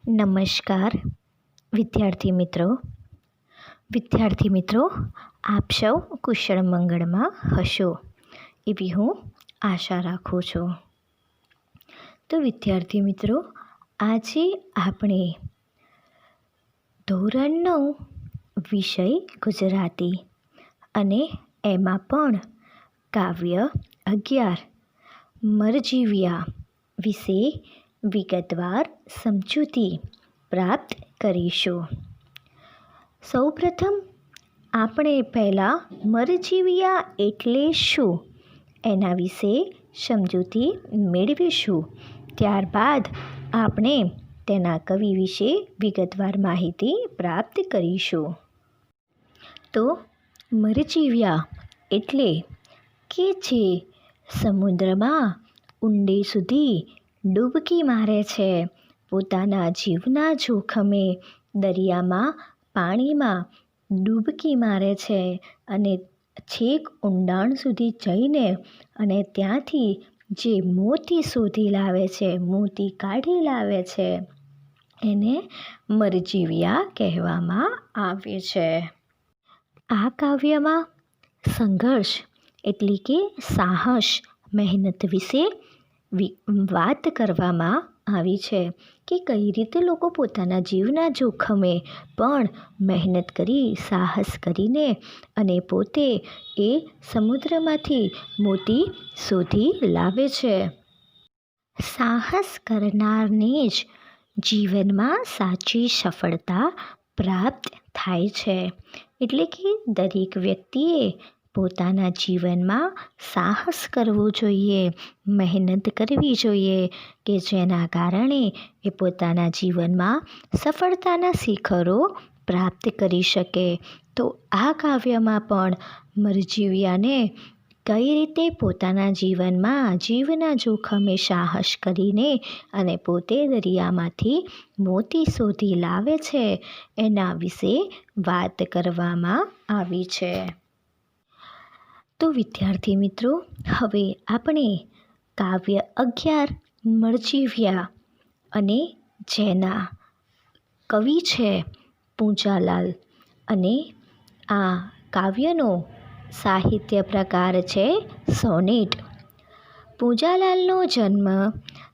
નમસ્કાર વિદ્યાર્થી મિત્રો આપ સૌ કુશળ મંગળમાં હશો એવી હું આશા રાખું છું. તો વિદ્યાર્થી મિત્રો, આજે આપણે ધોરણ 9 વિષય ગુજરાતી અને એમાં પણ કાવ્ય 11 મરજીવ્યા વિશે વિગતવાર સમજૂતી પ્રાપ્ત કરીશું. સૌપ્રથમ આપણે પહેલાં મરજીવ્યા એટલે શું એના વિશે સમજૂતી મેળવીશું. ત્યારબાદ આપણે તેના કવિ વિશે વિગતવાર માહિતી પ્રાપ્ત કરીશું. તો મરજીવ્યા એટલે કે જે સમુદ્રમાં ઊંડે સુધી ડૂબકી મારે છે, પોતાના જીવના જોખમે દરિયામાં પાણીમાં ડૂબકી મારે છે અને છેક ઊંડાણ સુધી જઈને અને ત્યાંથી જે મોતી શોધી લાવે છે, મોતી કાઢી લાવે છે, એને મરજીવ્યા કહેવામાં આવે છે. આ કાવ્યમાં સંઘર્ષ એટલે કે સાહસ, મહેનત વિશે વાત કરવામાં આવી છે કે કઈ રીતે લોકો પોતાના જીવના જોખમે પણ મહેનત કરી, સાહસ કરીને અને પોતે એ સમુદ્રમાંથી મોતી શોધી લાવે છે. સાહસ કરનારને જ જીવનમાં સાચી સફળતા પ્રાપ્ત થાય છે. એટલે કે દરેક વ્યક્તિએ પોતાના જીવનમાં સાહસ કરવું જોઈએ, મહેનત કરવી જોઈએ કે જેના કારણે એ પોતાના જીવનમાં સફળતાના શિખરો પ્રાપ્ત કરી શકે. તો આ કાવ્યમાં પણ મરજીવ્યાને કઈ રીતે પોતાના જીવનમાં જીવના જોખમે સાહસ કરીને અને પોતે દરિયામાંથી મોતી શોધી લાવે છે એના વિશે વાત કરવામાં આવી છે. તો વિદ્યાર્થી મિત્રો, હવે આપણે કાવ્ય 11 મરજીવ્યા અને જેના કવિ છે પૂંજાલાલ અને આ કાવ્યનો સાહિત્ય પ્રકાર છે સોનેટ. પૂંજાલાલનો જન્મ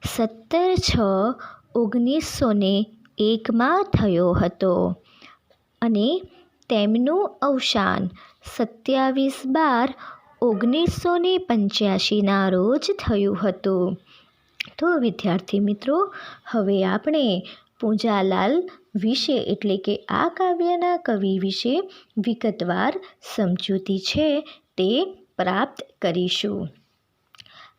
17/6/1901 થયો હતો અને તેમનું અવસાન 27/12/1985 રોજ થયું હતું. તો વિદ્યાર્થી મિત્રો, હવે આપણે પૂંજાલાલ વિશે એટલે કે આ કાવ્યના કવિ વિશે વિગતવાર સમજૂતી છે તે પ્રાપ્ત કરીશું.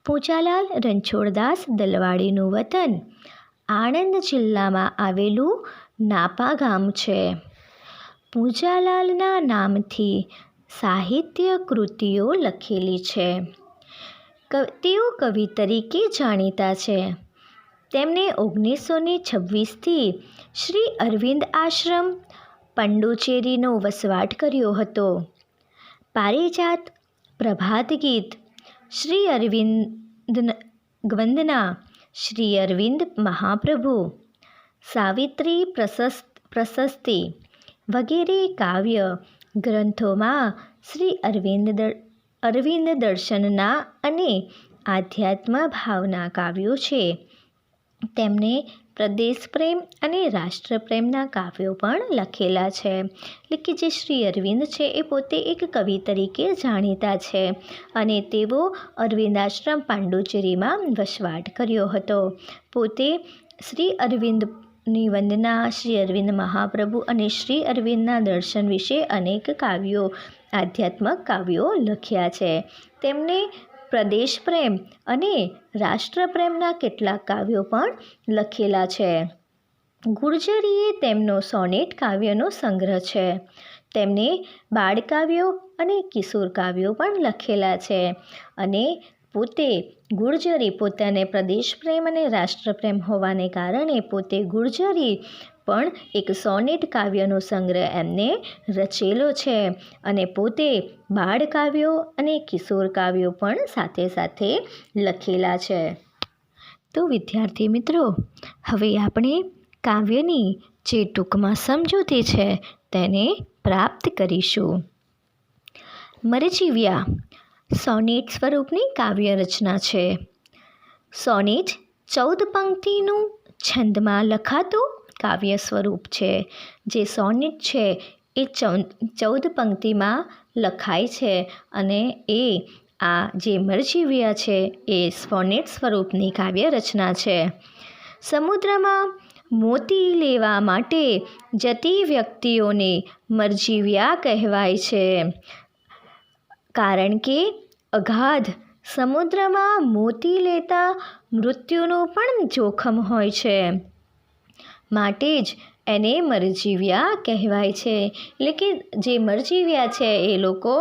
પૂંજાલાલ રણછોડદાસ દલવાડીનું વતન આણંદ જિલ્લામાં આવેલું નાપા ગામ છે. પૂંજાલાલના નામથી સાહિત્ય કૃતિઓ લખેલી છે. તેઓ કવિ તરીકે જાણીતા છે. તેમણે 1926થી શ્રી અરવિંદ આશ્રમ પાંડુચેરીનો વસવાટ કર્યો હતો. પારિજાત, પ્રભાત ગીત, શ્રી અરવિંદ વંદના, શ્રી અરવિંદ મહાપ્રભુ, સાવિત્રી પ્રશસ્તિ વગેરે કાવ્ય ગ્રંથોમાં શ્રી અરવિંદ દર્શનના અને આધ્યાત્મ ભાવના કાવ્યો છે. તેમણે પ્રદેશપ્રેમ અને રાષ્ટ્રપ્રેમના કાવ્યો પણ લખેલા છે. એટલે કે જે શ્રી અરવિંદ છે એ પોતે એક કવિ તરીકે જાણીતા છે અને તેઓ અરવિંદાશ્રમ પાંડુચેરીમાં વસવાટ કર્યો હતો. પોતે શ્રી અરવિંદની વંદના, શ્રી અરવિંદ મહાપ્રભુ અને શ્રી અરવિંદના દર્શન વિશે અનેક કાવ્યો, આધ્યાત્મક કાવ્યો લખ્યા છે. તેમણે પ્રદેશપ્રેમ અને રાષ્ટ્રપ્રેમના કેટલાક કાવ્યો પણ લખેલા છે. ગુર્જરી એ તેમનો સોનેટ કાવ્યનો સંગ્રહ છે. તેમણે બાળકાવ્યો અને કિશોર કાવ્યો પણ લખેલા છે અને પોતે ગુર્જરી પોતાને પ્રદેશપ્રેમ અને રાષ્ટ્રપ્રેમ હોવાને કારણે પોતે ગુર્જરી પણ એક સોનેટ કાવ્યનો સંગ્રહ એમને રચેલો છે અને પોતે બાળકાવ્યો અને કિશોર કાવ્યો પણ સાથે સાથે લખેલા છે. તો વિદ્યાર્થી મિત્રો, હવે આપણે કાવ્યની જે ટૂંકમાં સમજૂતી છે તેને પ્રાપ્ત કરીશું. મરજીવ્યા સોનેટ સ્વરૂપની કાવ્ય રચના છે. સોનેટ 14 પંક્તિનું છંદમાં લખાતું કાવ્ય સ્વરૂપ છે. જે સોનેટ છે એ 14 પંક્તિમાં લખાય છે અને આ જે મરજીવ્યા છે એ સોનેટ સ્વરૂપની કાવ્ય રચના છે. સમુદ્રમાં મોતી લેવા માટે જતી વ્યક્તિઓને મરજીવ્યા કહેવાય છે. કારણ કે અગાધ સમુદ્રમાં મોતી લેતા મૃત્યુનું પણ જોખમ હોય છે, માટે જ એને મરજીવ્યા કહેવાય છે. એટલે કે જે મરજીવ્યા છે એ લોકો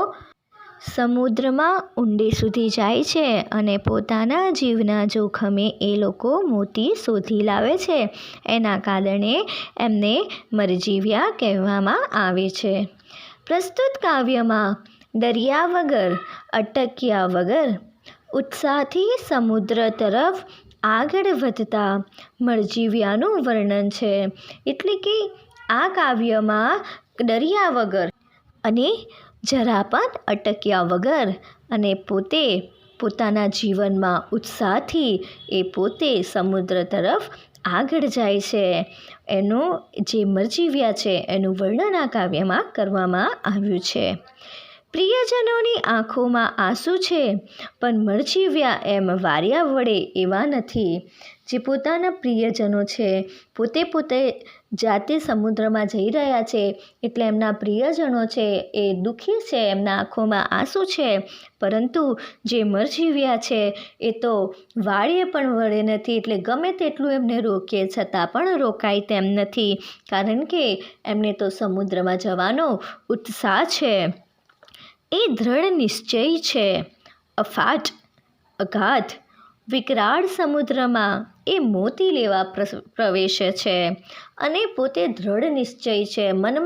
સમુદ્રમાં ઊંડે સુધી જાય છે અને પોતાના જીવના જોખમે એ લોકો મોતી શોધી લાવે છે. એના કારણે એમને મરજીવ્યા કહેવામાં આવે છે. પ્રસ્તુત કાવ્યમાં ડર્યા વગર, અટક્યા વગર ઉત્સાહથી સમુદ્ર તરફ આગળ વધતા મરજીવ્યાનું વર્ણન છે. એટલે કે આ કાવ્યમાં ડર્યા વગર અને જરા પણ અટક્યા વગર અને પોતાના જીવનમાં ઉત્સાહથી એ પોતે સમુદ્ર તરફ આગળ જાય છે. એનું જે મરજીવ્યા છે એનું વર્ણન આ કાવ્યમાં કરવામાં આવ્યું છે. પ્રિયજનોની આંખોમાં આંસુ છે, પણ મરજીવ્યા એમ વાર્યા વળે એવા નથી. જે પોતાના પ્રિયજનો છે પોતે જાતે સમુદ્રમાં જઈ રહ્યા છે, એટલે એમના પ્રિયજનો છે એ દુઃખી છે, એમના આંખોમાં આંસુ છે, પરંતુ જે મરજીવ્યા છે એ તો વાળીએ પણ વળે નથી. એટલે ગમે તેટલું એમને રોકે છતાં પણ રોકાય તેમ નથી, કારણ કે એમને તો સમુદ્રમાં જવાનો ઉત્સાહ છે. એ દ્રઢ નિશ્ચય છે. અગાધ વિકરાળ સમુદ્રમાં એ મોતી લેવા પ્રવેશે છે અને પોતે દ્રઢ નિશ્ચય છે. મન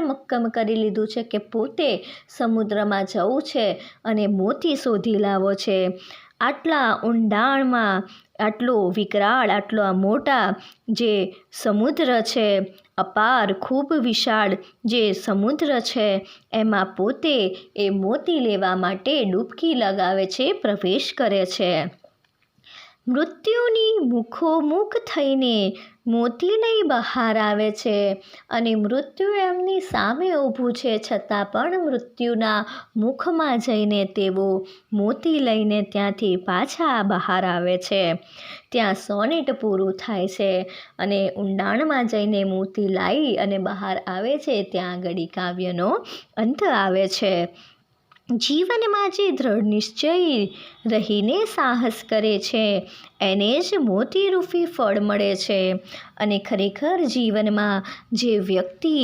મક્કમ કરી લીધું છે કે પોતે સમુદ્રમાં જવું છે અને મોતી શોધી લાવો છે. આટલા ઊંડાણમાં આટલો વિકરાળ, આટલા મોટા જે સમુદ્ર છે, અપાર ખૂબ વિશાળ જે સમુદ્ર છે, એમાં પોતે એ મોતી લેવા માટે ડૂબકી લગાવે છે, પ્રવેશ કરે છે. મૃત્યુની મુખોમુખ થઈને મોતી લઈ બહાર આવે છે અને મૃત્યુ એમની સામે ઊભું છે, છતાં પણ મૃત્યુના મુખમાં જઈને તેઓ મોતી લઈને ત્યાંથી પાછા બહાર આવે છે. ત્યાં સોનેટ પૂરું થાય છે અને ઊંડાણમાં જઈને મોતી લાવી અને બહાર આવે છે. ત્યાં આગળ કાવ્યનો અંત આવે છે. જીવનમાં જે દ્રઢ નિશ્ચય રહીને સાહસ કરે છે એને જ મોતીરૂપી ફળ મળે છે. અને ખરેખર જીવનમાં જે વ્યક્તિ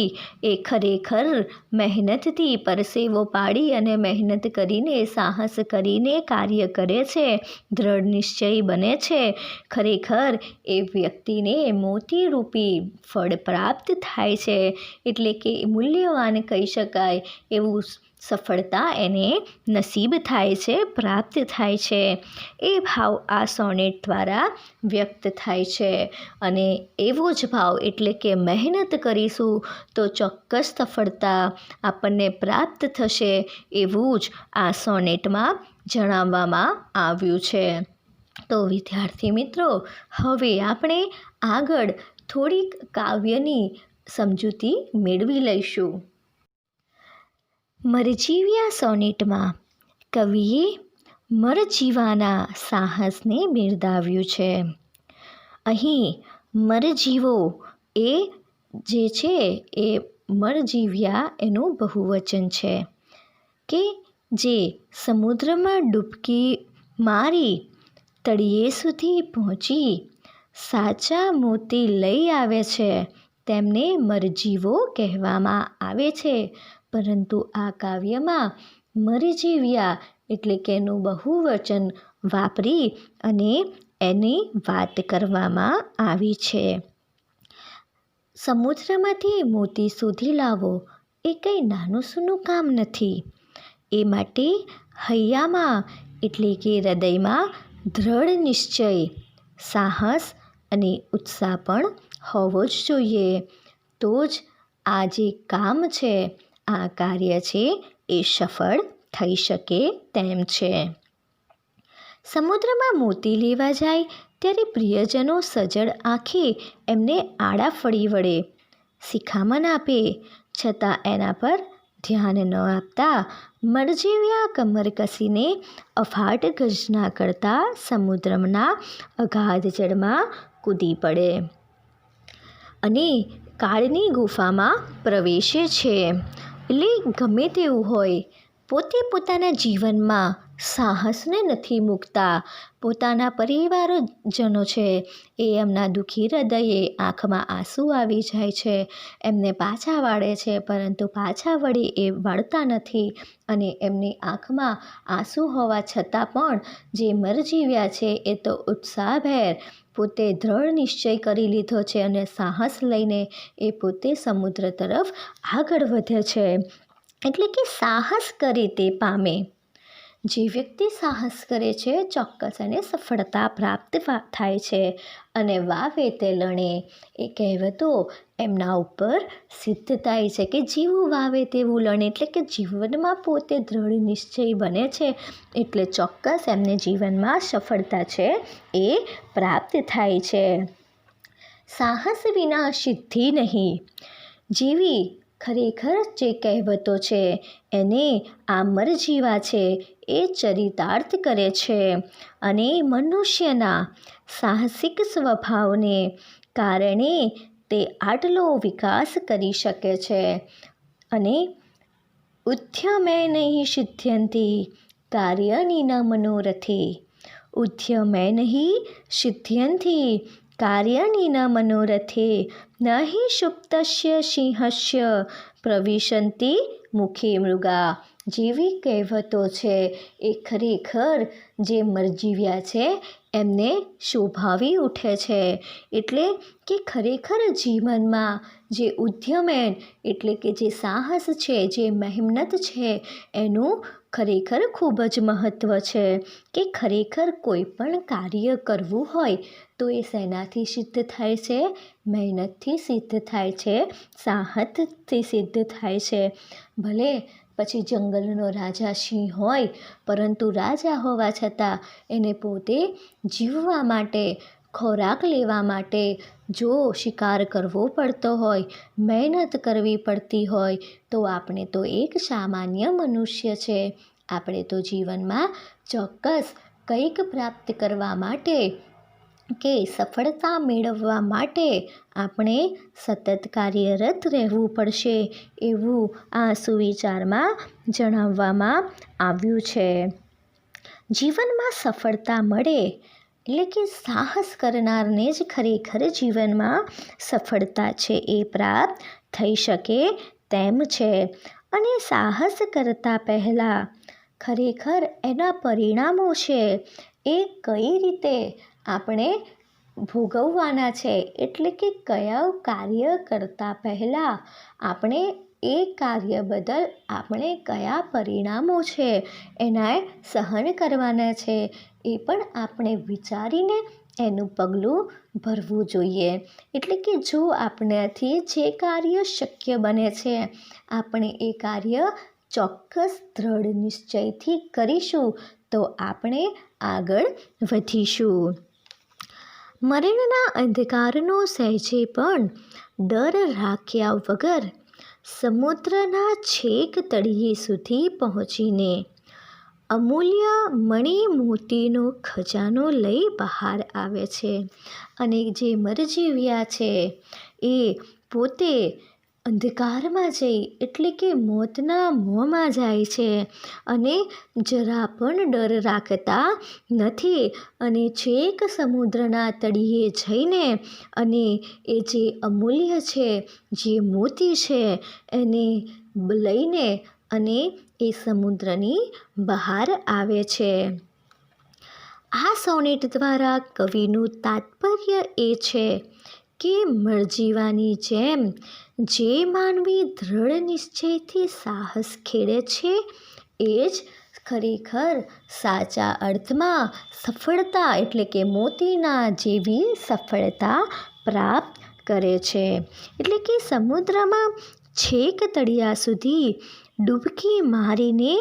એ ખરેખર મહેનતથી પરસેવો પાડી અને મહેનત કરીને સાહસ કરીને કાર્ય કરે છે, દ્રઢ નિશ્ચય બને છે, ખરેખર એ વ્યક્તિને મોતીરૂપી ફળ પ્રાપ્ત થાય છે. એટલે કે મૂલ્યવાન કહી શકાય એવું સફળતા એને નસીબ થાય છે, પ્રાપ્ત થાય છે. એ ભાવ આ સોનેટ દ્વારા વ્યક્ત થાય છે. અને એવો જ ભાવ એટલે કે મહેનત કરીશું તો ચોક્કસ સફળતા આપણને પ્રાપ્ત થશે, એવું જ આ સોનેટમાં જણાવવામાં આવ્યું છે. તો વિદ્યાર્થી મિત્રો, હવે આપણે આગળ થોડીક કાવ્યની સમજૂતી મેળવી લઈશું. મરજીવ્યા સોનેટમાં કવિએ મરજીવાના સાહસને બિરદાવ્યું છે. અહીં મરજીવો એ જે છે એ મરજીવ્યા એનું બહુવચન છે કે જે સમુદ્રમાં ડૂબકી મારી તળિયે સુધી પહોંચી સાચા મોતી લઈ આવે છે તેમને મરજીવો કહેવામાં આવે છે. પરંતુ આ કાવ્યમાં મરજીવ્યા એટલે કે એનું બહુવચન વાપરી અને એની વાત કરવામાં આવી છે. સમુદ્રમાંથી મોતી શોધી લાવો એ કંઈ નાનું સૂનું કામ નથી. એ માટે હૈયામાં એટલે કે હૃદયમાં દ્રઢ નિશ્ચય, સાહસ અને ઉત્સાહ પણ હોવો જ જોઈએ. તો જ આ જે કામ છે, આ કાર્ય છે એ સફળ થઈ શકે તેમ છે. સમુદ્રમાં મોતી લેવા જાય ત્યારે પ્રિયજનો સજળ આંખે એમને આડા ફળી વળે, શિખામણ આપે, છતાં એના પર ધ્યાન ન આપતા મરજીવ્યા કમર કસીને અફાટ ગર્જના કરતા સમુદ્રના અગાધ જળમાં કૂદી પડે અને કાળની ગુફામાં પ્રવેશે છે. એટલે ગમે તેવું હોય, પોતે પોતાના જીવનમાં સાહસને નથી મૂકતા. પોતાના પરિવારજનો છે એ એમના દુઃખી હૃદયે આંખમાં આંસુ આવી જાય છે, એમને પાછા વાળે છે, પરંતુ પાછા વળી એ વાળતા નથી અને એમની આંખમાં આંસુ હોવા છતાં પણ જે મરજીવ્યા છે એ તો ઉત્સાહભેર પોતે દ્રઢ નિશ્ચય કરી લીધો છે અને સાહસ લઈને એ પોતે સમુદ્ર તરફ આગળ વધે છે. એટલે કે સાહસ કરે તે પામે. જે વ્યક્તિ સાહસ કરે છે ચોક્કસ એને સફળતા પ્રાપ્ત થાય છે અને વાવે તે લણે, એ કહેવતો એમના ઉપર સિદ્ધ થાય છે કે જેવું વાવે તેવું લણે. એટલે કે જીવનમાં પોતે દ્રઢ નિશ્ચય બને છે એટલે ચોક્કસ એમને જીવનમાં સફળતા છે એ પ્રાપ્ત થાય છે. સાહસ વિના સિદ્ધિ નહીં જેવી ખરેખર જે કહેવતો છે એને આ મરજીવા છે એ ચરિતાર્થ કરે છે અને મનુષ્યના સાહસિક સ્વભાવને કારણે તે આટલો વિકાસ કરી શકે છે. અને ઉદ્યમૈ સિદ્ધ્યન્તિ કાર્યાણિ ન મનોરથે. ઉદ્યમૈ સિદ્ધ્યન્તિ કાર્યાણિ ન મનોરથે ન હિ સુપ્તસ્ય સિંહસ્ય પ્રવિશન્તિ મુખે મૃગા. જેવી કહેવતો છે એ ખરેખર જે મરજીવ્યા છે એમને શોભાવી ઉઠે છે. એટલે કે ખરેખર જીવનમાં જે ઉદ્યમેન એટલે કે જે સાહસ છે, જે મહેનત છે એનું ખરેખર ખૂબ જ મહત્ત્વ છે. કે ખરેખર કોઈ પણ કાર્ય કરવું હોય તો એ શેનાથી સિદ્ધ થાય છે? મહેનતથી સિદ્ધ થાય છે, સાહસથી સિદ્ધ થાય છે. ભલે પછી જંગલનો રાજા સિંહ હોય, પરંતુ રાજા હોવા છતાં એને પોતે જીવવા માટે, ખોરાક લેવા માટે જો શિકાર કરવો પડતો હોય, મહેનત કરવી પડતી હોય, તો આપણે તો એક સામાન્ય મનુષ્ય છે. આપણે તો જીવનમાં ચોક્કસ કંઈક પ્રાપ્ત કરવા માટે કે સફળતા મેળવવા માટે આપણે સતત કાર્યરત રહેવું પડશે, એવું આ સુવિચારમાં જણાવવામાં આવ્યું છે. જીવનમાં સફળતા મળે એટલે કે સાહસ કરનારને જ ખરેખર જીવનમાં સફળતા છે એ પ્રાપ્ત થઈ શકે તેમ છે. અને સાહસ કરતાં પહેલાં ખરેખર એના પરિણામો છે એ કઈ રીતે આપણે ભોગવવાના છે. એટલે કે કયા કાર્ય કરતાં પહેલાં આપણે એ કાર્ય બદલ આપણે કયા પરિણામો છે એના સહન કરવાના છે એ પણ આપણે વિચારીને એનું પગલું ભરવું જોઈએ. એટલે કે જો આપણાથી જે કાર્ય શક્ય બને છે આપણે એ કાર્ય ચોક્કસ દ્રઢ નિશ્ચયથી કરીશું તો આપણે આગળ વધીશું. મરણના અંધકારનો સહેજે પણ ડર રાખ્યા વગર સમુદ્રના છેક તળિયે સુધી પહોંચીને અમૂલ્ય મણિ મોતીનો ખજાનો લઈ બહાર આવે છે. અને જે મરજીવ્યા છે એ પોતે અંધકારમાં જઈ એટલે કે મોતના મોંમાં જાય છે અને જરા પણ ડર રાખતા નથી અને છેક સમુદ્રના તળિયે જઈને અને એ જે અમૂલ્ય છે, જે મોતી છે એને લઈને અને એ સમુદ્રની બહાર આવે છે. આ સોનેટ દ્વારા કવિનું તાત્પર્ય એ છે કે મરજીવાની જેમ જે માનવી દ્રઢ નિશ્ચયથી સાહસ ખેડે છે એ જ ખરેખર સાચા અર્થમાં સફળતા એટલે કે મોતીના જેવી સફળતા પ્રાપ્ત કરે છે. એટલે કે સમુદ્રમાં છેક તળિયા સુધી ડૂબકી મારીને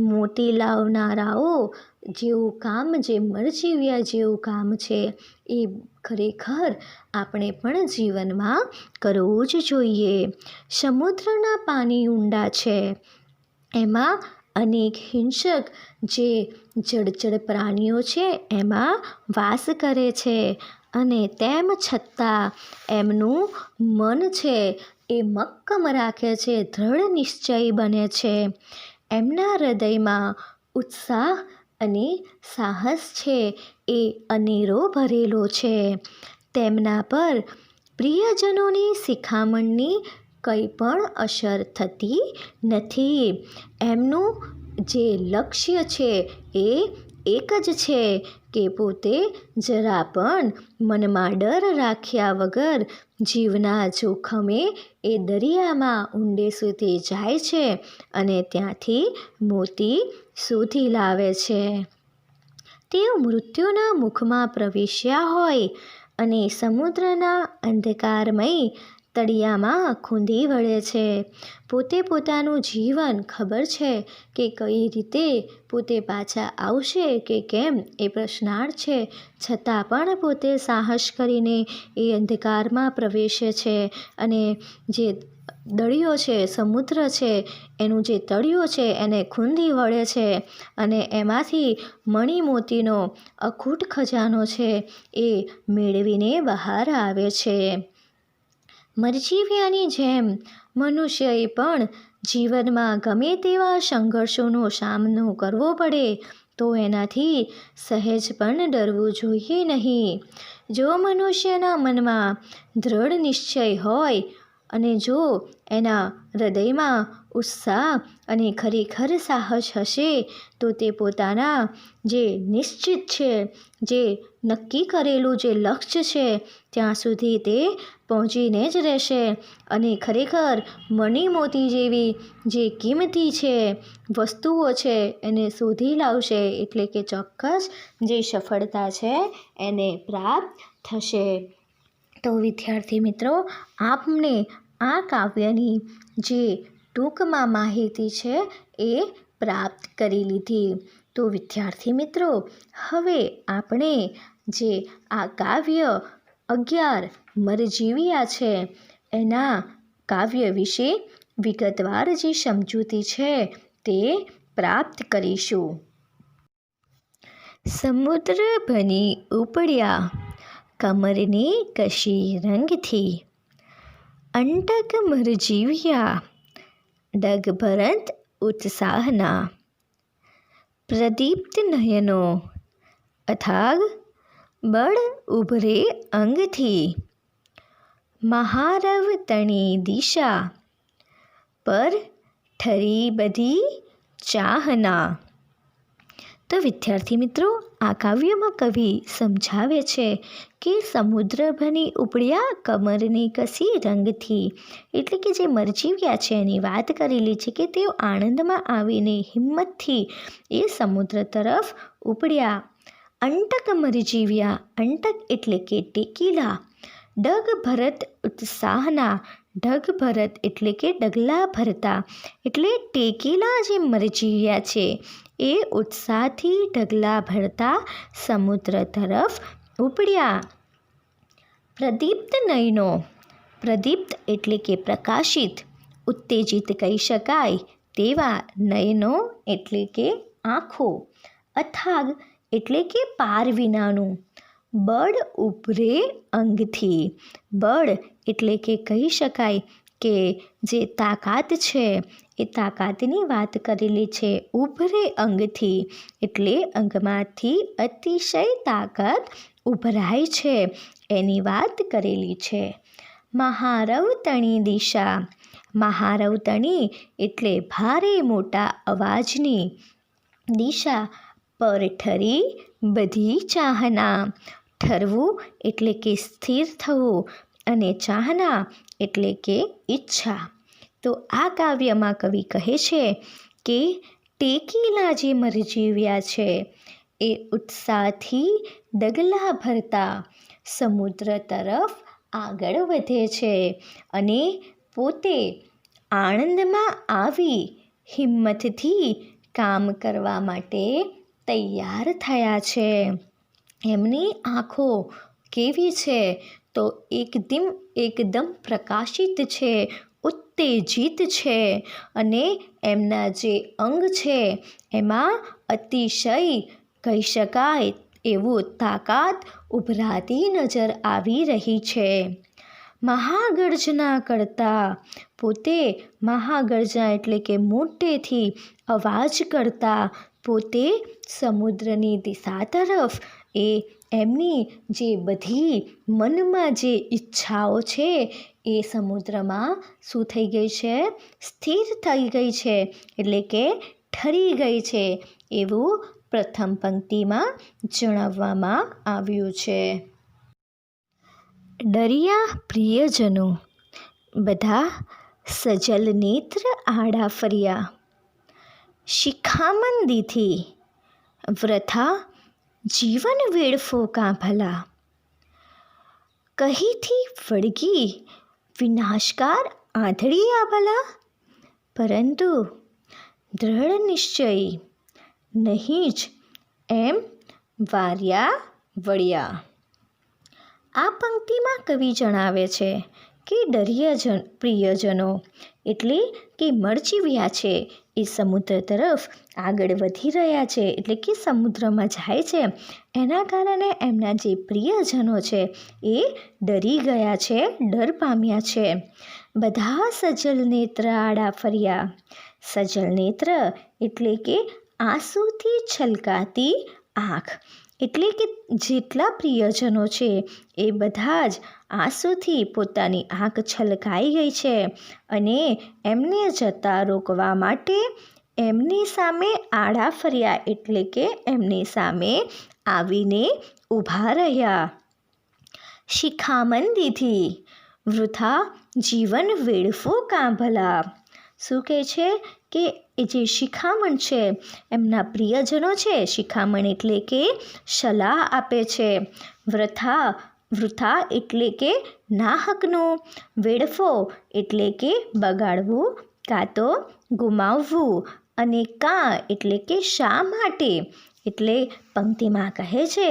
મોતી લાવનારાઓ જેવું કામ, જે મરજીવ્યા જેવું કામ છે, એ ખરેખર આપણે પણ જીવનમાં કરવું જ જોઈએ. સમુદ્રના પાણી ઊંડા છે, એમાં અનેક હિંસક જે જળચર પ્રાણીઓ છે એમાં વાસ કરે છે, અને તેમ છતાં એમનું મન છે એ મક્કમ રાખે છે, દૃઢ નિશ્ચય બને છે. એમના હૃદયમાં ઉત્સાહ અને સાહસ છે એ અનેરો ભરેલો છે. તેમના પર પ્રિયજનોની શિખામણની કંઈ પણ અસર થતી નથી. એમનું જે લક્ષ્ય છે એ એક જ છે કે પોતે જરા પણ મનમાં ડર રાખ્યા વગર જીવના જોખમે એ દરિયામાં ઊંડે સુધી જાય છે અને ત્યાંથી મોતી શોધી લાવે છે. તેઓ મૃત્યુના મુખમાં પ્રવેશ્યા હોય અને સમુદ્રના અંધકારમય તળિયામાં ખૂંદી વળે છે. પોતે પોતાનું જીવન ખબર છે કે કઈ રીતે પોતે પાછા આવશે કે કેમ એ પ્રશ્નાર્થ છે, છતાં પણ પોતે સાહસ કરીને એ અંધકારમાં પ્રવેશે છે અને જે દરિયો છે, સમુદ્ર છે, એનું જે તળિયો છે એને ખૂંદી વળે છે અને એમાંથી મણિ મોતીનો અખૂટ ખજાનો છે એ મેળવીને બહાર આવે છે. મરજીવ્યાની જેમ મનુષ્યએ પણ જીવનમાં ગમે તેવા સંઘર્ષોનો સામનો કરવો પડે તો એનાથી સહેજ પણ ડરવું જોઈએ નહીં. જો મનુષ્યના મનમાં દૃઢ નિશ્ચય હોય અને જો એના હૃદયમાં ઉત્સાહ અને ખરેખર સાહસ હશે તો તે પોતાના જે નિશ્ચિત છે, જે નક્કી કરેલું જે લક્ષ્ય છે ત્યાં સુધી તે પહોંચીને જ રહેશે અને ખરેખર મણિ મોતી જેવી જે કિંમતી છે વસ્તુઓ છે એને શોધી લાવશે. એટલે કે ચોક્કસ જે સફળતા છે એને પ્રાપ્ત થશે. તો વિદ્યાર્થી મિત્રો, આપને આ કાવ્યની જે ટૂંકમાં માહિતી છે એ પ્રાપ્ત કરી લીધી. તો વિદ્યાર્થી મિત્રો, હવે આપણે જે આ કાવ્ય 11 મરજીવ્યા છે એના કાવ્ય વિશે વિગતવાર જે સમજૂતી છે તે પ્રાપ્ત કરીશું. સમુદ્ર બની ઉપડ્યા કમરની કશી રંગથી, અંટક મરજીવ્યા ડગભરત ઉત્સાહના, પ્રદીપ્ત નયનો અથાગ બળ ઉભરે અંગથી, મહારવ તણી દિશા પર ઠરી બધી ચાહના. તો વિદ્યાર્થી મિત્રો, આ કાવ્યમાં કવિ સમજાવે છે કે સમુદ્ર બની ઉપડ્યા કમરની કસી રંગથી, એટલે કે જે મરજીવ્યા છે એની વાત કરેલી છે કે તેઓ આનંદમાં આવીને હિંમતથી એ સમુદ્ર તરફ ઉપડ્યા. અંટક મરજીવ્યા, અંટક એટલે કે ટેકીલા, ડગ ભરત ઉત્સાહના, ડગ ભરત એટલે કે ડગલા ભરતા, એટલે ટેકીલા જે મરજીવ્યા છે એ ઉત્સાહથી ડગલા ભરતા સમુદ્ર તરફ ઉપડ્યા. પ્રદીપ્ત નયનો, પ્રદીપ્ત એટલે કે પ્રકાશિત, ઉત્તેજિત કહી શકાય તેવા નયનો એટલે કે આંખો, અથાગ એટલે કે પાર વિનાનું, બળ ઉભરે અંગથી, બળ એટલે કે કહી શકાય કે જે તાકાત છે એ તાકાતની વાત કરેલી છે. ઉભરે અંગથી એટલે અંગમાંથી અતિશય તાકાત ઉભરાય છે એની વાત કરેલી છે. મહારવ તણી દિશા, મહારવ તણી એટલે ભારે મોટા અવાજની, દિશા પર ઠરી બધી ચાહના, ઠરવું એટલે કે સ્થિર થવું અને ચાહના એટલે કે ઈચ્છા. તો આ કાવ્યમાં કવિ કહે છે કે ટેકીલા જે મરજીવ્યા છે એ ઉત્સાહથી ડગલા ભરતા સમુદ્ર તરફ આગળ વધે છે અને પોતે આનંદમાં આવી હિંમતથી કામ કરવા માટે તૈયાર થયા છે. એમની આંખો કેવી છે તો એકદમ પ્રકાશિત છે, ઉત્તેજિત છે અને એમના જે અંગ છે એમાં અતિશય કહી શકાય એવું તાકાત ઉભરાતી નજર આવી રહી છે. મહાગર્જના કરતા પોતે મહાગર્જના એટલે કે મોટેથી અવાજ કરતા પોતે સમુદ્રની દિશા તરફ એ એમની જે બધી મનમાં જે ઈચ્છાઓ છે એ સમુદ્રમાં શું થઈ ગઈ છે? સ્થિર થઈ ગઈ છે, એટલે કે ઠરી ગઈ છે એવું પ્રથમ પંક્તિમાં જણાવવામાં આવ્યું છે. ડર્યા પ્રિયજનો બધા સજલ નેત્ર આડા ફર્યા, શિખામંદીથી વૃથા જીવન વેડફો કાં ભલા, કહીથી વળગી વિનાશકાર આંધળી આ ભલા, પરંતુ દ્રઢ નિશ્ચય નહીં જ એમ વાર્યા વળ્યા. આ પંક્તિમાં કવિ જણાવે છે કે પ્રિયજનો એટલે કે મરજીવ્યા છે એ સમુદ્ર તરફ આગળ વધી રહ્યા છે, એટલે કે સમુદ્રમાં જાય છે. એના કારણે એમના જે પ્રિયજનો છે એ ડરી ગયા છે, ડર પામ્યા છે. બધા સજલ નેત્ર આડા ફર્યા. સજલ નેત્ર એટલે કે આંસુથી છલકાતી આંખ, એટલે કે જેટલા પ્રિયજનો છે એ બધા જ આંસુથી પોતાની આંખ છલકાઈ ગઈ છે અને એમને જતા રોકવા માટે એમની સામે આડા ફર્યા, એટલે કે એમની સામે આવીને ઊભા રહ્યા. શિખામંદીથી વૃથા જીવન વેડફો કાં ભલા. શું કહે છે કે એ જે શિખામણ છે એમના પ્રિયજનો છે, શિખામણ એટલે કે સલાહ આપે છે. વૃથા એટલે કે નાહકનું, વેડફો એટલે કે બગાડવું કાં તો ગુમાવવું, અને કાં એટલે કે શા માટે. એટલે પંક્તિમાં કહે છે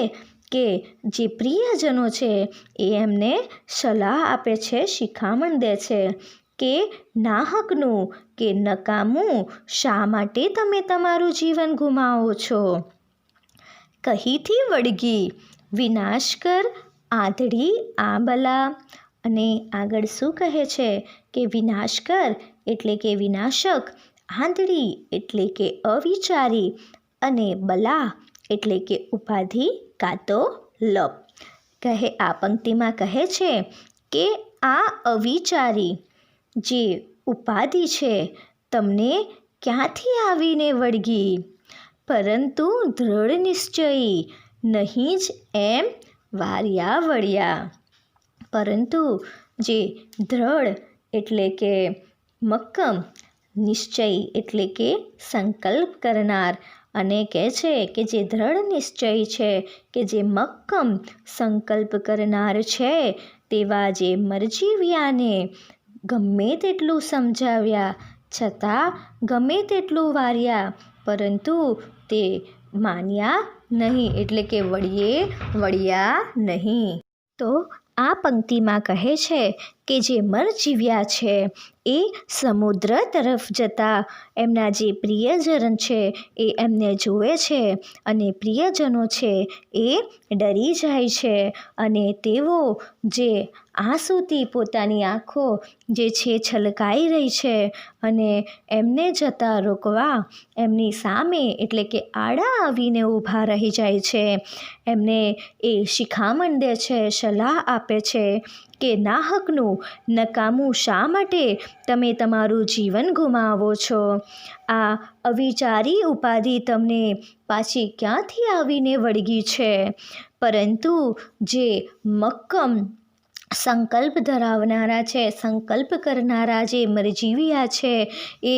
કે જે પ્રિયજનો છે એ એમને સલાહ આપે છે, શિખામણ દે છે કે નાહકનું કે નકામું શા માટે તમે તમારું જીવન ગુમાવો છો. કહીથી વળગી વિનાશ કર આંધળી આ બલા. અને આગળ શું કહે છે કે વિનાશ કર એટલે કે વિનાશક, આંધળી એટલે કે અવિચારી, અને બલા એટલે કે ઉપાધિ કાં તો લપ. આ પંક્તિમાં કહે છે કે આ અવિચારી જે ઉપાધિ છે તમને ક્યાંથી આવીને વળગી, પરંતુ દ્રઢ નિશ્ચયી નહીં જ એમ વાર્યા વળ્યા. પરંતુ જે દ્રઢ એટલે કે મક્કમ, નિશ્ચય એટલે કે સંકલ્પ કરનાર, અને કહે છે કે જે દ્રઢ નિશ્ચય છે કે જે મક્કમ સંકલ્પ કરનાર છે તેવા જે મરજીવ્યાને ગમે તેટલું સમજાવ્યા છતાં ગમે તેટલું વાર્યા પરંતુ તે માન્યા નહીં, એટલે કે વળ્યા નહીં. તો આ પંક્તિમાં કહે છે કે જે મરજીવ્યા છે એ સમુદ્ર તરફ જતા એમના જે પ્રિયજન છે એ એમને જુએ છે અને પ્રિયજનો છે એ ડરી જાય છે અને તેઓ જે આંસુથી પોતાની આંખો જે છે છલકાઈ રહી છે અને એમને જતા રોકવા એમની સામે એટલે કે આડા આવીને ઊભા રહી જાય છે. એમને એ શિખામણ દે છે, સલાહ આપે છે કે નાહકનું નકામું શા માટે તમે તમારું જીવન ગુમાવો છો. આ અવિચારી ઉપાધિ તમને પાછી ક્યાંથી આવીને વળગી છે, પરંતુ જે મક્કમ સંકલ્પ ધરાવનારા છે, સંકલ્પ કરનારા જે મરજીવિયા છે એ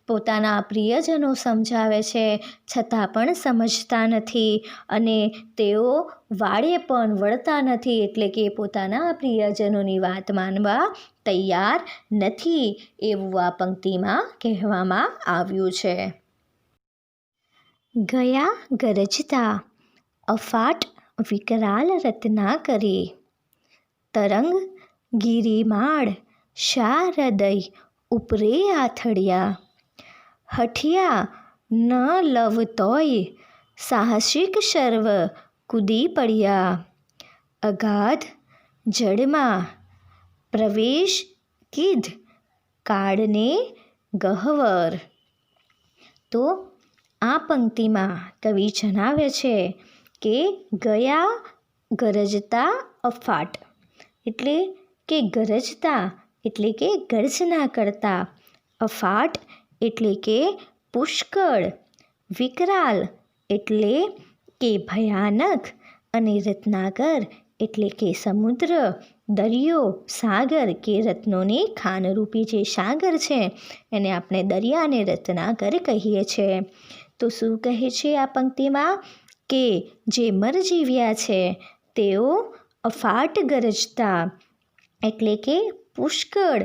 પોતાના પ્રિયજનો સમજાવે છે છતાં પણ સમજતા નથી અને તેઓ વાળે પણ વળતા નથી, એટલે કે પોતાના પ્રિયજનોની વાત માનવા તૈયાર નથી એવું આ પંક્તિમાં કહેવામાં આવ્યું છે. ગયા ગરજતા અફાટ વિકરાલ રત્નાકરી, તરંગ ગિરિમાળ શા હૃદય ઉપરે આથડ્યા, હઠિયા ન લવ તોય સાહસિક સર્વ કૂદી પડ્યા, અગાધ જળમાં પ્રવેશ કીધ કાળને ગહ્વર. તો આ પંક્તિમાં કવિ જણાવે છે કે ગયા ગરજતા અફાટ એટલે કે ગરજતા એટલે કે ગર્જના કરતા, અફાટ એટલે કે પુષ્કળ, વિકરાલ એટલે કે ભયાનક અને રત્નાકર એટલે કે સમુદ્ર, દરિયો, સાગર કે રત્નોની ખાનરૂપી જે સાગર છે એને આપણે દરિયાને રત્નાકર કહીએ છીએ. તો શું કહે છે આ પંક્તિમાં કે જે મરજીવ્યા છે તેઓ અફાટ ગરજતા એટલે કે પુષ્કળ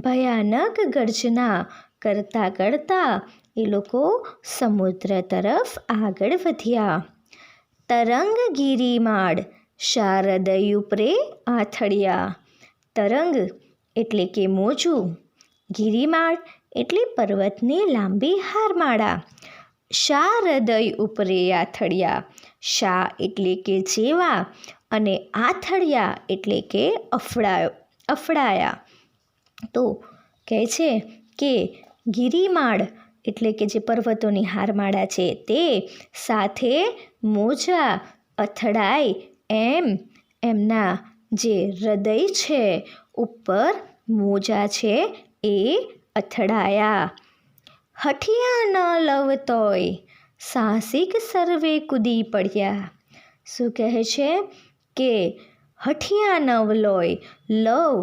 ભયાનક ગર્જના કરતાં કરતાં એ લોકો સમુદ્ર તરફ આગળ વધ્યા. તરંગ ગિરિમાળ શા હૃદય ઉપરે આથડ્યા, તરંગ એટલે કે મોજું, ગિરિમાળ એટલે પર્વતની લાંબી હારમાળા, શા હૃદય ઉપરે આથડ્યા, શા એટલે કે જેવા અને આથડ્યા એટલે કે અફડાયા. તો કહે છે કે ગિરિમાળ એટલે કે જે પર્વતોની હારમાળા છે તે સાથે મોજા અથડાય એમ એમના જે હૃદય છે ઉપર મોજા છે એ અથડાયા. હઠિયા ન લવ તોય સાહસિક સર્વે કૂદી પડ્યા. શું કહે છે કે હઠિયા ન લોય, લવ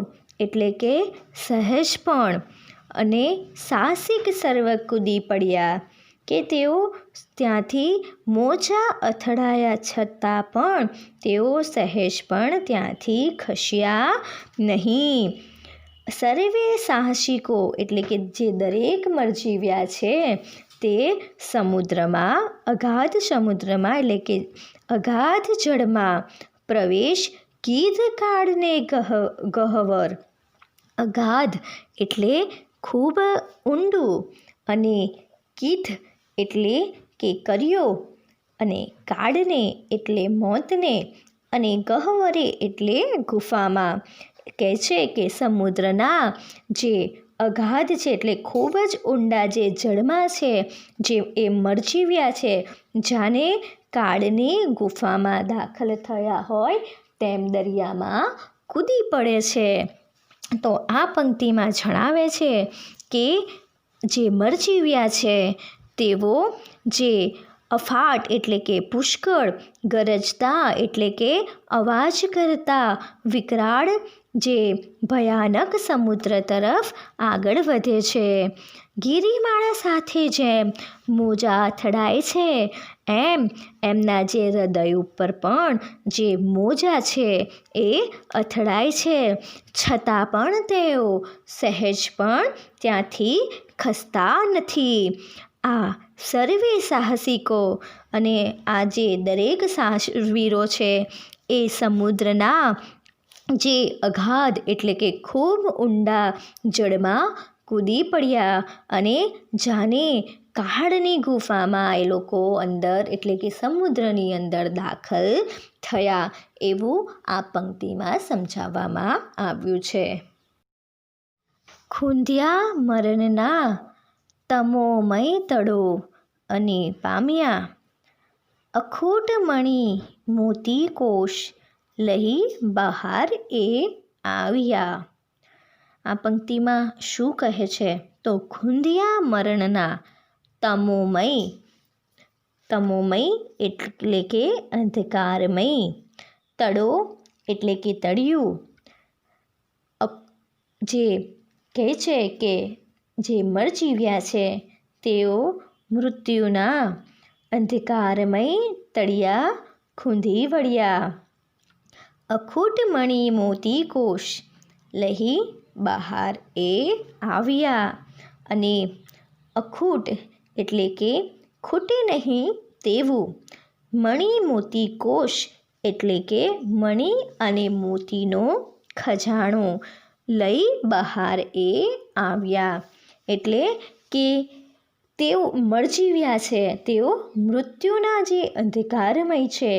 એટલે કે સહેજ પણ અને સાહસિક સર્વ કૂદી પડ્યા કે તેઓ ત્યાંથી મોજા અથડાયા છતાં પણ તેઓ સહેજ પણ ત્યાંથી ખસ્યા નહીં. સર્વે સાહસિકો એટલે કે જે દરેક મરજીવ્યા છે તે સમુદ્રમાં, અગાધ સમુદ્રમાં એટલે કે અગાધ જળમાં પ્રવેશ કીધ કાળને ગહ્વર. અગાધ એટલે ખૂબ ઊંડું અને કીધ એટલે કે કર્યો અને કાળને એટલે મોતને અને ગહ્વરે એટલે ગુફામાં. કહે છે કે સમુદ્રના જે અગાધ છે એટલે ખૂબ જ ઊંડા જે જળમાં છે જે એ મરજીવ્યા છે જાણે કાળની ગુફામાં દાખલ થયા હોય તેમ દરિયામાં કૂદી પડે છે. તો આ પંક્તિમાં જણાવે છે કે જે મરજીવ્યા છે તેઓ જે અફાટ એટલે કે પુષ્કળ, ગરજતા એટલે કે અવાજ કરતા, વિકરાળ જે ભયાનક સમુદ્ર તરફ આગળ વધે છે. ગિરિમાળા સાથે જેમ મોજા અથડાય છે એમ એમના જે હૃદય ઉપર પણ જે મોજા છે એ અથડાય છે છતાં પણ તેઓ સહેજ પણ ત્યાંથી ખસતા નથી. આ સર્વે સાહસિકો અને આ જે દરેક સાહસવીરો છે એ સમુદ્રના જે અગાધ એટલે કે ખૂબ ઊંડા જળમાં કૂદી પડ્યા અને જાણે કાળની ગુફામાં એ લોકો અંદર એટલે કે સમુદ્રની અંદર દાખલ થયા એવું આ પંક્તિમાં સમજાવવામાં આવ્યું છે. ખૂંદ્યા મરણના તમોમય તળો અને પામ્યા, અખૂટ મણી મોતી કોષ લઈ બહાર એ આવ્યા. આ પંક્તિમાં શું કહે છે તો ખૂંદ્યા મરણના તમોમય એટલે કે અંધકારમય, તળો એટલે કે તળિયું જે કહે છે કે જે મરજીવ્યા છે તેઓ મૃત્યુના અંધકારમય તળિયા ખૂંદી વળ્યા. અખૂટ મણી મોતી કોષ લહી બહાર એ આવ્યા. અને અખૂટ એટલે કે ખૂટે નહીં તેવું, મણી મોતી કોષ એટલે કે મણી અને મોતીનો ખજાનો લઈ બહાર એ આવ્યા. એટલે કે તેઓ મરજીવ્યા છે, તેઓ મૃત્યુના જે અંધકારમય છે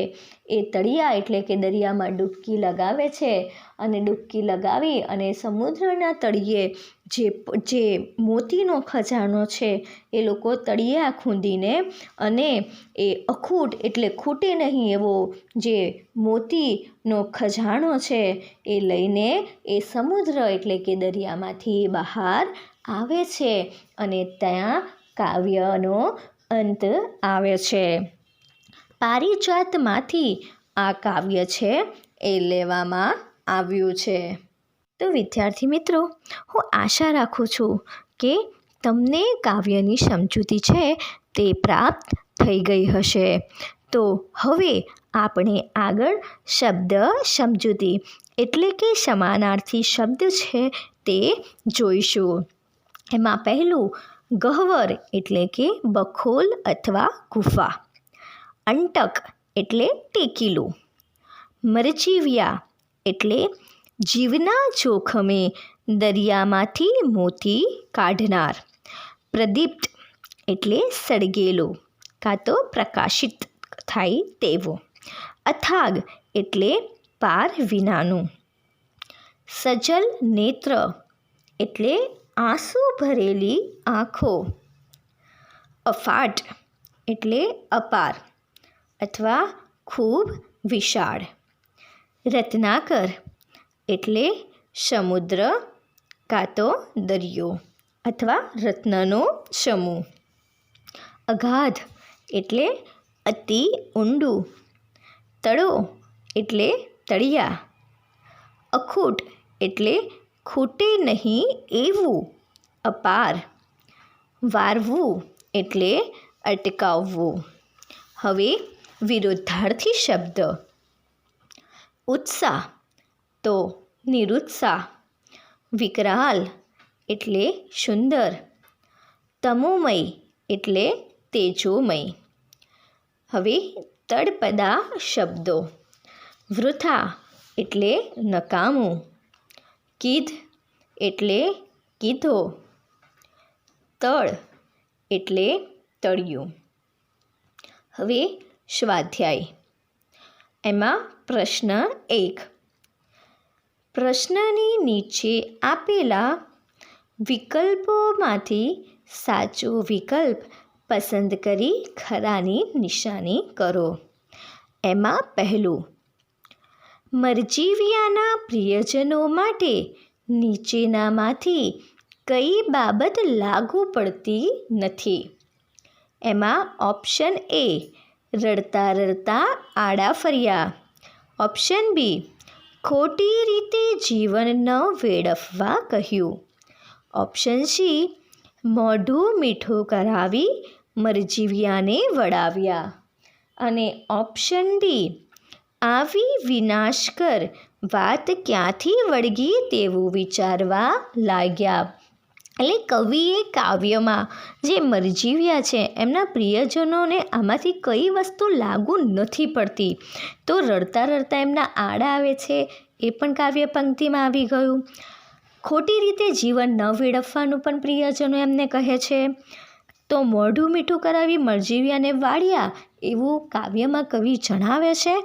એ તળિયા એટલે કે દરિયામાં ડૂબકી લગાવે છે અને ડૂબકી લગાવી અને સમુદ્રના તળિયે જે મોતીનો ખજાનો છે એ લોકો તળિયા ખૂંદીને અને એ અખૂટ એટલે ખૂટે નહીં એવો જે મોતીનો ખજાનો છે એ લઈને એ સમુદ્ર એટલે કે દરિયામાંથી બહાર આવે છે અને ત્યાં કાવ્યનો અંત આવે છે. પારિજાતમાંથી આ કાવ્ય છે એ લેવામાં આવ્યું છે. તો વિદ્યાર્થી મિત્રો, હું આશા રાખું છું કે તમને કાવ્યની સમજૂતી છે તે પ્રાપ્ત થઈ ગઈ હશે. તો હવે આપણે આગળ શબ્દ સમજૂતી એટલે કે સમાનાર્થી શબ્દ છે તે જોઈશું. એમાં પહેલું ગહ્વર એટલે કે બખોલ અથવા ગુફા. અંટક એટલે ટેકીલું. મરજીવ્યા એટલે જીવના જોખમે દરિયામાંથી મોતી કાઢનાર. પ્રદીપ્ત એટલે સળગેલું કાં તો પ્રકાશિત થાય તેવો. અથાગ એટલે પાર વિનાનું. સજલ નેત્ર એટલે આંસુ ભરેલી આંખો. અફાટ એટલે અપાર અથવા ખૂબ વિશાળ. રત્નાકર એટલે સમુદ્ર કાં તો દરિયો અથવા રત્નનો સમૂહ. અગાધ એટલે અતિ ઊંડું. તળો એટલે તળિયા. અખૂટ એટલે ખૂટે નહીં એવું, અપાર. વારવું એટલે અટકાવવું. હવે વિરુદ્ધાર્થી શબ્દ. ઉત્સાહ તો નિરુત્સાહ. વિકરાલ એટલે સુંદર. તમોમય એટલે તેજોમય. હવે તળપદા શબ્દો. વૃથા એટલે નકામું. કીધ એટલે કીધો. તળ એટલે તળિયું. હવે સ્વાધ્યાય. એમાં પ્રશ્ન 1. પ્રશ્નની નીચે આપેલા વિકલ્પોમાંથી સાચો વિકલ્પ પસંદ કરી ખરાની નિશાની કરો. એમાં પહેલું, મરજીવ્યાના પ્રિયજનો માટે નીચેનામાંથી કઈ બાબત લાગુ પડતી નથી? એમાં ઓપ્શન એ, રડતા રડતા આડા ફર્યા. ઓપ્શન બી, ખોટી રીતે જીવન ન વેડફવા કહ્યું. ઓપ્શન સી, મોઢું મીઠું કરાવી મરજીવ્યાને વળાવ્યા. અને ઓપ્શન ડી, આવી વિનાશકર વાત ક્યાંથી વળગી તેવું વિચારવા લાગ્યા. એટલે કવિએ કાવ્યમાં જે મરજીવ્યા છે એમના પ્રિયજનોને આમાંથી કઈ વસ્તુ લાગુ નથી પડતી, તો રડતા રડતા એમના આડા આવે છે એ પણ કાવ્ય પંક્તિમાં આવી ગયું. ખોટી રીતે જીવન ન વેડફવાનું પણ પ્રિયજનો એમને કહે છે. તો મોઢું મીઠું કરાવી મરજીવ્યાને વાળ્યા એવું કાવ્યમાં કવિ જણાવે છે.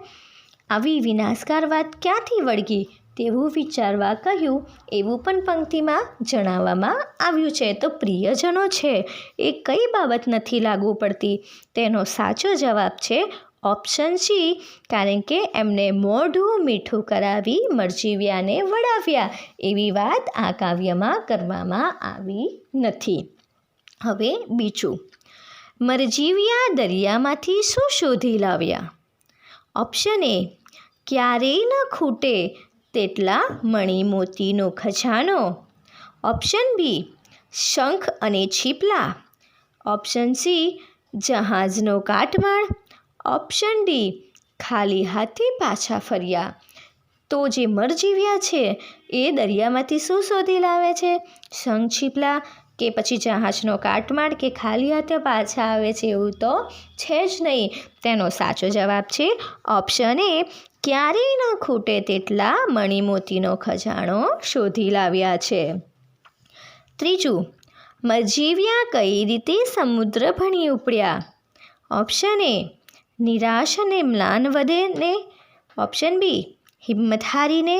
આવી વિનાશકાર વાત ક્યાંથી વળગી તેવું વિચારવા કહ્યું એવું પણ પંક્તિમાં જણાવવામાં આવ્યું છે. તો પ્રિયજનો છે એ કઈ બાબત નથી લાગુ પડતી? તેનો સાચો જવાબ છે ઓપ્શન સી, કારણ કે એમને મોઢું મીઠું કરાવી મરજીવ્યાને વળાવ્યા એવી વાત આ કાવ્યમાં કરવામાં આવી નથી. હવે બીજું, મરજીવ્યા દરિયામાંથી શું શોધી લાવ્યા? ઓપ્શન એ, ક્યારેય ન ખૂટે તેટલા મણી મોતીનો ખજાનો. ઓપ્શન બી શંખ અને છીપલા, ઓપ્શન સી જહાજનો કાટમાળ, ઓપ્શન ડી ખાલી હાથે પાછા ફર્યા. તો જે મરજીવ્યા છે એ દરિયામાંથી શું શોધી લાવે છે? શંખ છીપલા કે પછી જહાજનો કાટમાળ કે ખાલી હાથે પાછા આવે છે? એવું તો છે જ નહીં. તેનો સાચો જવાબ છે ઓપ્શન એ, ક્યારેય ન ખૂટે તેટલા મણિમોતીનો ખજાનો શોધી લાવ્યા છે. ત્રીજું, મરજીવ્યા કઈ રીતે સમુદ્ર ભણી ઉપડ્યા? ઓપ્શન એ, નિરાશ અને મ્લાન વધેને, ઓપ્શન બી હિંમત હારીને,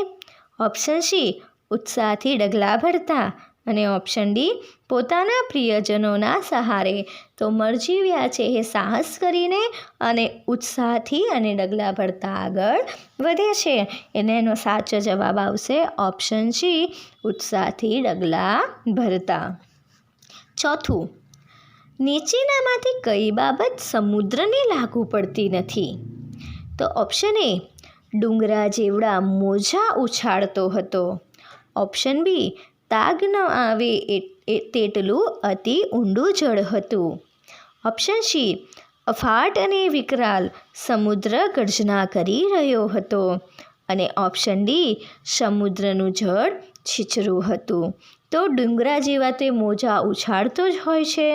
ઓપ્શન સી ઉત્સાહથી ડગલા ભરતા અને ઓપ્શન ડી પોતાના પ્રિયજનોના સહારે. તો મરજીવ્યા છે એ સાહસ કરીને અને ઉત્સાહથી અને ડગલા ભરતા આગળ વધે છે. એનો સાચો જવાબ આવશે ઓપ્શન સી, ઉત્સાહથી ડગલા ભરતા. ચોથું, નીચેનામાંથી કઈ બાબત સમુદ્રને લાગુ પડતી નથી? તો ઓપ્શન એ, ડુંગરા જેવડા મોજા ઉછાળતો હતો, ઓપ્શન બી તાગ ન આવે તેટલું અતિ ઊંડું જળ હતું, ઓપ્શન સી અફાટ અને વિકરાલ સમુદ્ર ગર્જના કરી રહ્યો હતો અને ઓપ્શન ડી સમુદ્રનું જળ છીછરું હતું. તો ડુંગરા જેવા તે મોજા ઉછાળતો જ હોય છે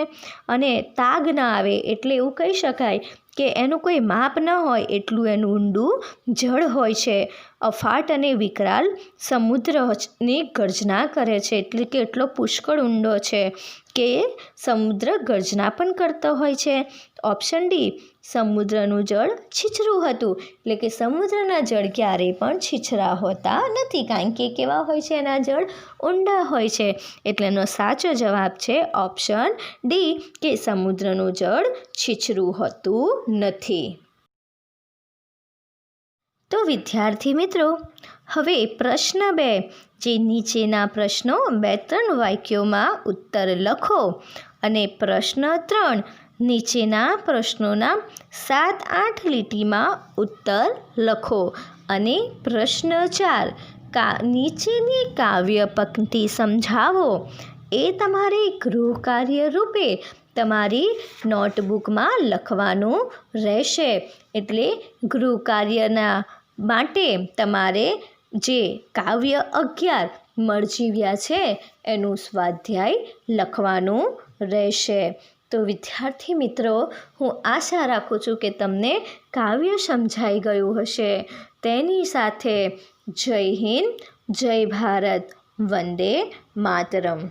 અને તાગ ન આવે એટલે એવું કહી શકાય કે એનું કોઈ માપ ન હોય એટલું એનું ઊંડું જળ હોય છે. અફાટ અને વિકરાલ સમુદ્રની ગર્જના કરે છે એટલે કે એટલો પુષ્કળ ઊંડો છે કે સમુદ્ર ગર્જના પણ કરતો હોય છે. ઓપ્શન ડી સમુદ્રનું જળ છીછરું હતું એટલે કે સમુદ્રના જળ ક્યારેય પણ છીછરા હોતા નથી, કારણ કે કેવા હોય છે એના જળ ઊંડા હોય છે. એટલે એનો સાચો જવાબ છે ઓપ્શન ડી કે સમુદ્રનું જળ છીછરું હોતું નથી. તો વિદ્યાર્થી મિત્રો, હવે પ્રશ્ન 2, જે નીચેના પ્રશ્નો 2-3 વાક્યોમાં ઉત્તર લખો અને પ્રશ્ન 3, નીચેના પ્રશ્નોના 7-8 લીટીમાં ઉત્તર લખો અને પ્રશ્ન 4, નીચેની કાવ્ય પંક્તિ સમજાવો. એ તમારે ગૃહ કાર્ય રૂપે તમારી નોટબુકમાં લખવાનું રહેશે. એટલે ગૃહ કાર્યના માટે તમારે જે કાવ્ય 11 મરજીવ્યા છે એનું સ્વાધ્યાય લખવાનું રહેશે. તો વિદ્યાર્થી મિત્રો, હું આશા રાખું છું કે તમને કાવ્ય સમજાઈ ગયું હશે. તેની સાથે જય હિન્દ, જય ભારત, વંદે માતરમ.